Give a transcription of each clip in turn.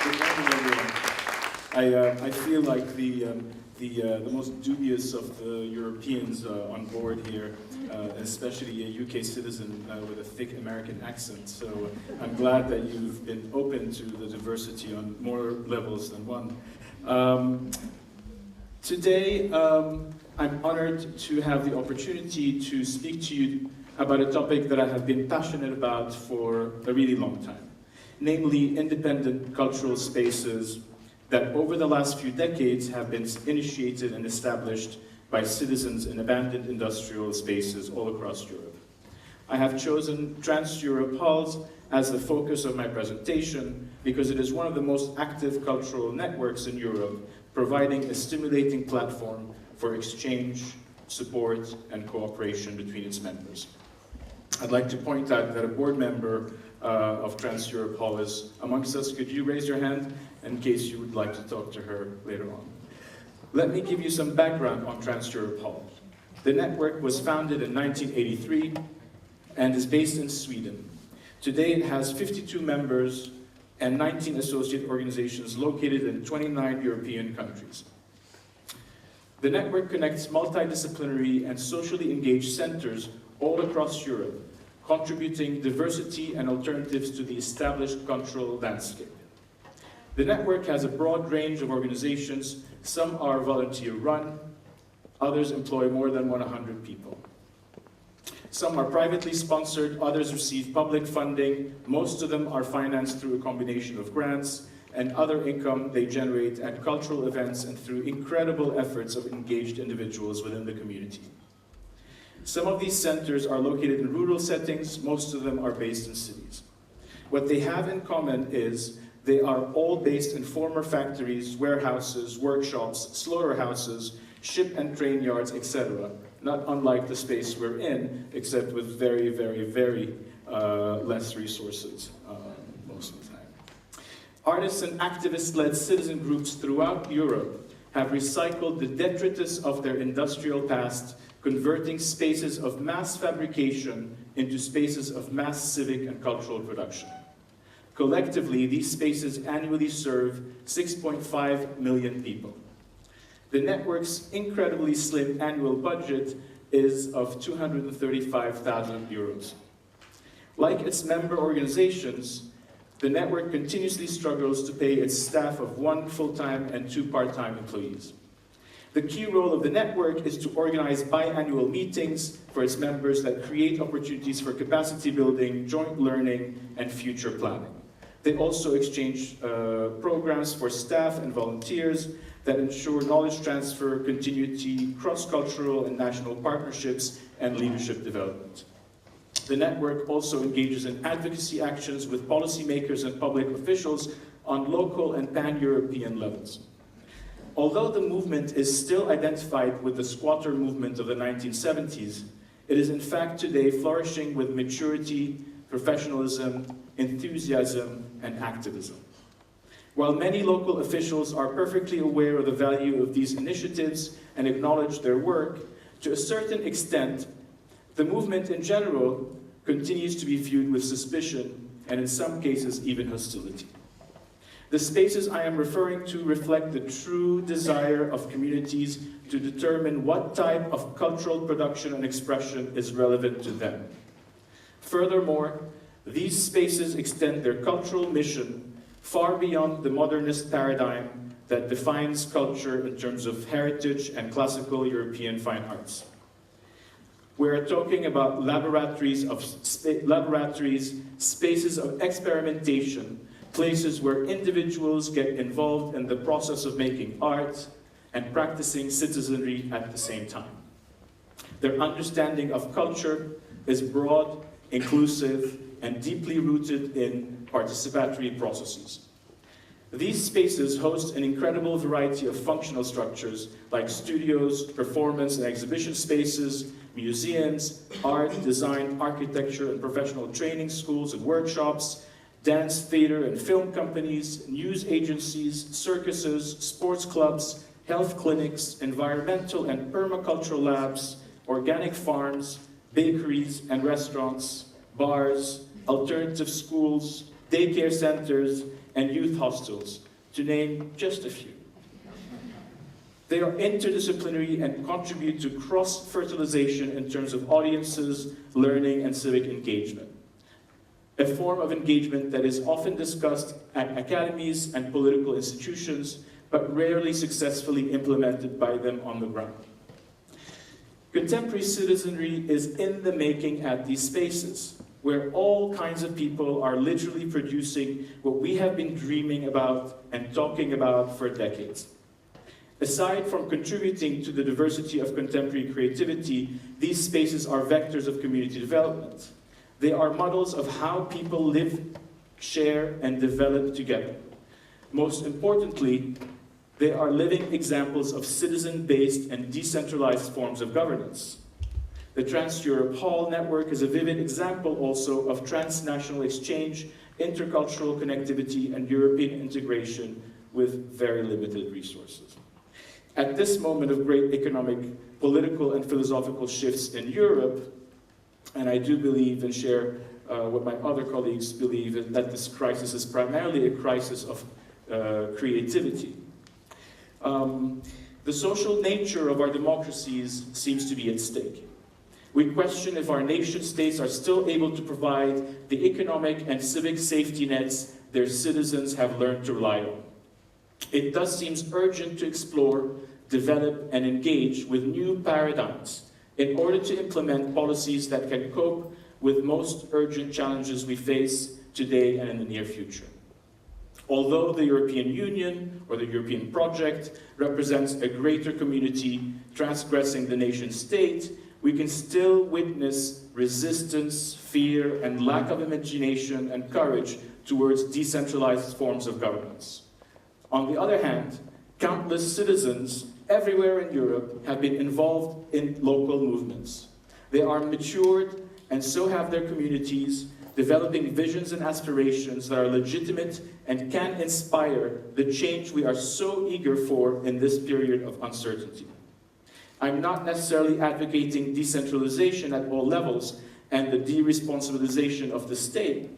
Good morning, everyone. I feel like the most dubious of the Europeans on board here, especially a UK citizen with a thick American accent. So I'm glad that you've been open to the diversity on more levels than one. Today, I'm honored to have the opportunity to speak to you about a topic that I have been passionate about for a really long time, namely independent cultural spaces that over the last few decades have been initiated and established by citizens in abandoned industrial spaces all across Europe. I have chosen Trans-Europe Halls as the focus of my presentation because it is one of the most active cultural networks in Europe, providing a stimulating platform for exchange, support, and cooperation between its members. I'd like to point out that a board member of Trans-Europe Hall is amongst us. Could you raise your hand in case you would like to talk to her later on? Let me give you some background on Trans-Europe Hall. The network was founded in 1983 and is based in Sweden. Today it has 52 members and 19 associate organizations located in 29 European countries. The network connects multidisciplinary and socially engaged centers all across Europe, contributing diversity and alternatives to the established cultural landscape. The network has a broad range of organizations. Some are volunteer-run, others employ more than 100 people. Some are privately sponsored, others receive public funding. Most of them are financed through a combination of grants and other income they generate at cultural events and through incredible efforts of engaged individuals within the community. Some of these centers are located in rural settings, most of them are based in cities. What they have in common is they are all based in former factories, warehouses, workshops, slaughterhouses, ship and train yards, etc. Not unlike the space we're in, except with very, very, very less resources most of the time. Artists and activist-led citizen groups throughout Europe have recycled the detritus of their industrial past, converting spaces of mass fabrication into spaces of mass civic and cultural production. Collectively, these spaces annually serve 6.5 million people. The network's incredibly slim annual budget is of 235,000 euros. Like its member organizations, the network continuously struggles to pay its staff of 1 full-time and 2 part-time employees. The key role of the network is to organize biannual meetings for its members that create opportunities for capacity building, joint learning, and future planning. They also exchange programs for staff and volunteers that ensure knowledge transfer, continuity, cross-cultural and national partnerships, and leadership development. The network also engages in advocacy actions with policymakers and public officials on local and pan-European levels. Although the movement is still identified with the squatter movement of the 1970s, it is in fact today flourishing with maturity, professionalism, enthusiasm, and activism. While many local officials are perfectly aware of the value of these initiatives and acknowledge their work, to a certain extent, the movement in general continues to be viewed with suspicion and in some cases even hostility. The spaces I am referring to reflect the true desire of communities to determine what type of cultural production and expression is relevant to them. Furthermore, these spaces extend their cultural mission far beyond the modernist paradigm that defines culture in terms of heritage and classical European fine arts. We're talking about laboratories, spaces of experimentation, places where individuals get involved in the process of making art and practicing citizenry at the same time. Their understanding of culture is broad, inclusive, and deeply rooted in participatory processes. These spaces host an incredible variety of functional structures like studios, performance and exhibition spaces, museums, art, design, architecture, and professional training schools and workshops, dance, theater, and film companies, news agencies, circuses, sports clubs, health clinics, environmental and permacultural labs, organic farms, bakeries and restaurants, bars, alternative schools, daycare centers, and youth hostels, to name just a few. They are interdisciplinary and contribute to cross-fertilization in terms of audiences, learning, and civic engagement. A form of engagement that is often discussed at academies and political institutions, but rarely successfully implemented by them on the ground. Contemporary citizenry is in the making at these spaces, where all kinds of people are literally producing what we have been dreaming about and talking about for decades. Aside from contributing to the diversity of contemporary creativity, these spaces are vectors of community development. They are models of how people live, share, and develop together. Most importantly, they are living examples of citizen-based and decentralized forms of governance. The Trans-Europe Hall network is a vivid example also of transnational exchange, intercultural connectivity, and European integration with very limited resources. At this moment of great economic, political, and philosophical shifts in Europe, and I do believe and share what my other colleagues believe, that this crisis is primarily a crisis of creativity. The social nature of our democracies seems to be at stake. We question if our nation-states are still able to provide the economic and civic safety nets their citizens have learned to rely on. It thus seems urgent to explore, develop, and engage with new paradigms in order to implement policies that can cope with most urgent challenges we face today and in the near future. Although the European Union, or the European project, represents a greater community transgressing the nation-state, we can still witness resistance, fear, and lack of imagination and courage towards decentralized forms of governance. On the other hand, countless citizens everywhere in Europe have been involved in local movements. They are matured, and so have their communities, developing visions and aspirations that are legitimate and can inspire the change we are so eager for in this period of uncertainty. I'm not necessarily advocating decentralization at all levels and the de-responsibilization of the state.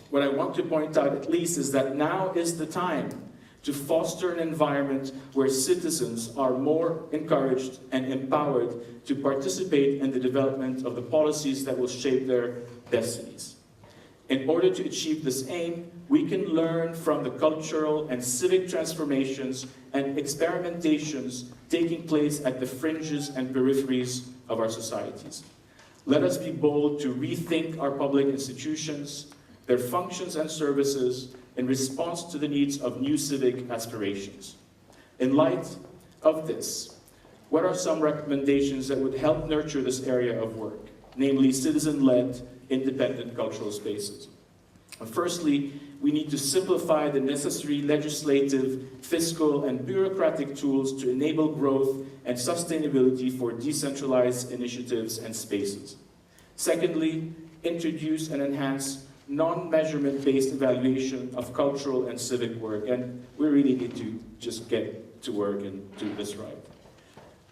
What I want to point out at least is that now is the time to foster an environment where citizens are more encouraged and empowered to participate in the development of the policies that will shape their destinies. In order to achieve this aim, we can learn from the cultural and civic transformations and experimentations taking place at the fringes and peripheries of our societies. Let us be bold to rethink our public institutions, their functions and services, in response to the needs of new civic aspirations. In light of this, what are some recommendations that would help nurture this area of work, namely citizen-led, independent cultural spaces? Firstly, we need to simplify the necessary legislative, fiscal, and bureaucratic tools to enable growth and sustainability for decentralized initiatives and spaces. Secondly, introduce and enhance non-measurement-based evaluation of cultural and civic work, and we really need to just get to work and do this right.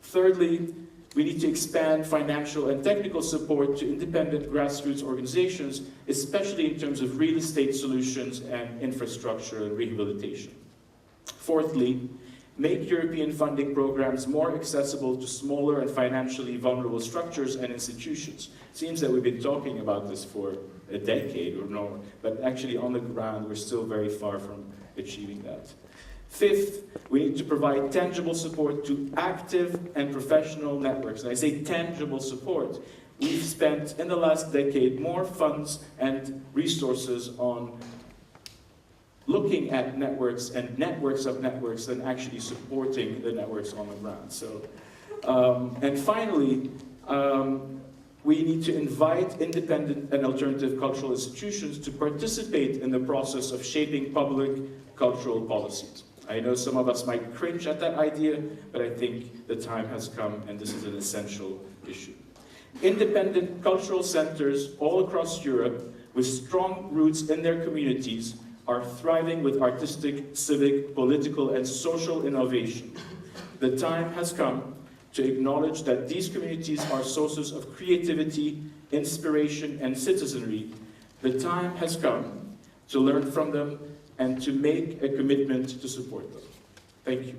Thirdly, we need to expand financial and technical support to independent grassroots organizations, especially in terms of real estate solutions and infrastructure and rehabilitation. Fourthly, make European funding programs more accessible to smaller and financially vulnerable structures and institutions. It seems that we've been talking about this for a decade or more, but actually on the ground we're still very far from achieving that. Fifth, we need to provide tangible support to active and professional networks. And I say tangible support. We've spent in the last decade more funds and resources on looking at networks and networks of networks than actually supporting the networks on the ground. So, and finally, we need to invite independent and alternative cultural institutions to participate in the process of shaping public cultural policies. I know some of us might cringe at that idea, but I think the time has come and this is an essential issue. Independent cultural centers all across Europe with strong roots in their communities are thriving with artistic, civic, political, and social innovation. The time has come to acknowledge that these communities are sources of creativity, inspiration, and citizenry. The time has come to learn from them, and to make a commitment to support them. Thank you.